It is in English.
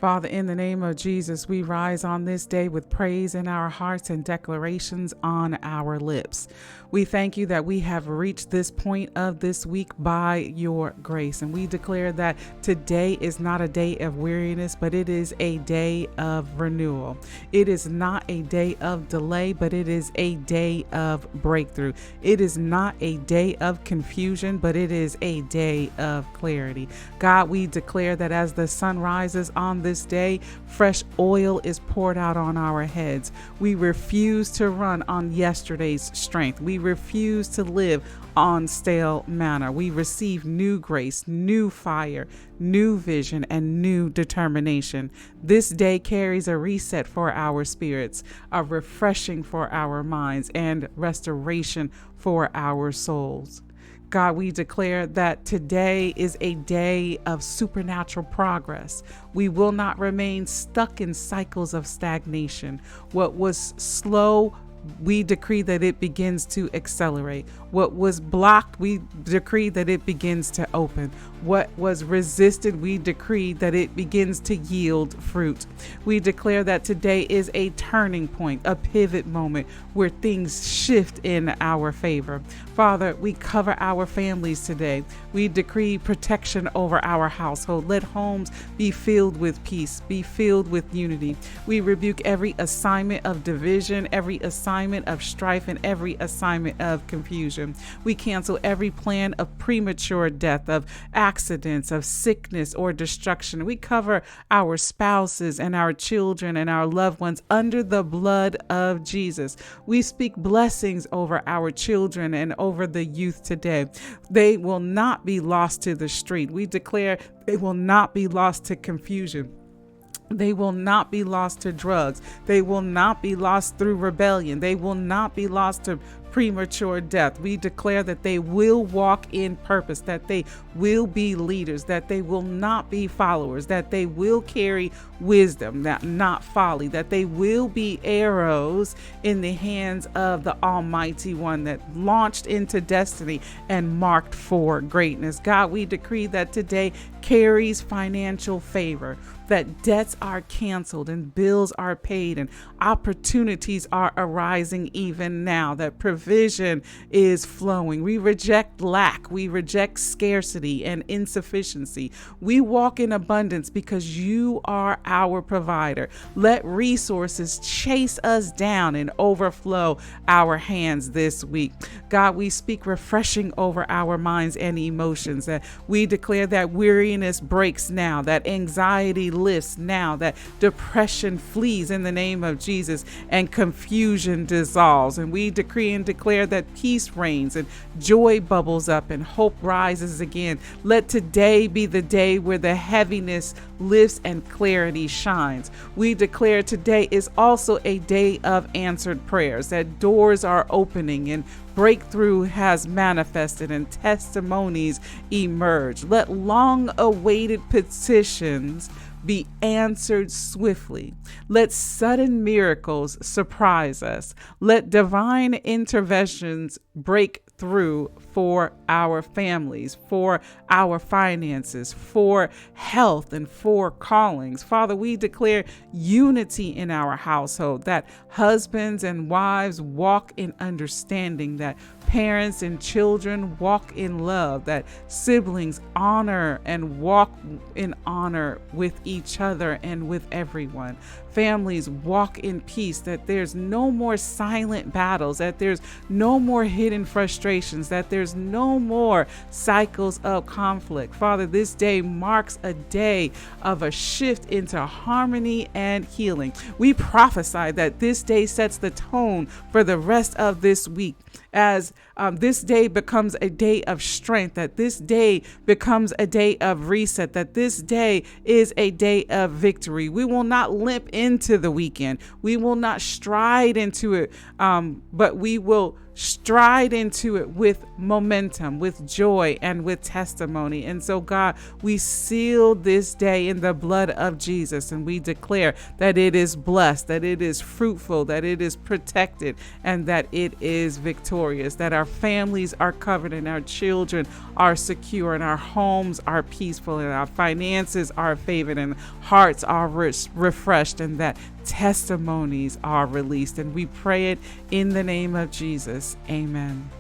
Father, in the name of Jesus, we rise on this day with praise in our hearts and declarations on our lips. We thank you that we have reached this point of this week by your grace. And we declare that today is not a day of weariness, but it is a day of renewal. It is not a day of delay, but it is a day of breakthrough. It is not a day of confusion, but it is a day of clarity. God, we declare that as the sun rises on this day, fresh oil is poured out on our heads. We refuse to run on yesterday's strength. We refuse to live on stale manna. We receive new grace, new fire, new vision, and new determination. This day carries a reset for our spirits, a refreshing for our minds, and restoration for our souls. God, we declare that today is a day of supernatural progress. We will not remain stuck in cycles of stagnation. What was slow, we decree that it begins to accelerate. What was blocked, we decree that it begins to open. What was resisted, we decree that it begins to yield fruit. We declare that today is a turning point, a pivot moment where things shift in our favor. Father, we cover our families today. We decree protection over our household. Let homes be filled with peace, be filled with unity. We rebuke every assignment of division, every assignment of strife, and every assignment of confusion. We cancel every plan of premature death, of accidents, of sickness or destruction. We cover our spouses and our children and our loved ones under the blood of Jesus. We speak blessings over our children and over the youth today. They will not be lost to the street. We declare they will not be lost to confusion. They will not be lost to drugs. They will not be lost through rebellion. They will not be lost to premature death. We declare that they will walk in purpose, that they will be leaders, that they will not be followers, that they will carry wisdom, not folly, that they will be arrows in the hands of the Almighty One that launched into destiny and marked for greatness. God, we decree that today carries financial favor, that debts are canceled and bills are paid and opportunities are arising even now, that provision is flowing. We reject lack. We reject scarcity and insufficiency. We walk in abundance because you are our provider. Let resources chase us down and overflow our hands this week. God, we speak refreshing over our minds and emotions, that we declare that weariness breaks now, that anxiety lifts now, that depression flees in the name of Jesus, and confusion dissolves. And we decree and declare that peace reigns and joy bubbles up and hope rises again. Let today be the day where the heaviness lifts and clarity shines. We declare today is also a day of answered prayers, that doors are opening and breakthrough has manifested and testimonies emerge. Let long-awaited petitions be answered swiftly. Let sudden miracles surprise us. Let divine interventions break through for our families, for our finances, for health, and for callings. Father, we declare unity in our household, that husbands and wives walk in understanding, that parents and children walk in love, that siblings honor and walk in honor with each other and with everyone. Families walk in peace, that there's no more silent battles, that there's no more hidden frustrations, that there's no more cycles of conflict. Father, this day marks a day of a shift into harmony and healing. We prophesy that this day sets the tone for the rest of this week, as this day becomes a day of strength, that this day becomes a day of reset, that this day is a day of victory. We will not limp into the weekend. We will not stride into it, but we will stride into it with momentum, with joy, and with testimony. And so, God, we seal this day in the blood of Jesus, and we declare that it is blessed, that it is fruitful, that it is protected, and that it is victorious, that our families are covered and our children are secure and our homes are peaceful and our finances are favored and hearts are refreshed, and that testimonies are released. And we pray it in the name of Jesus. Amen.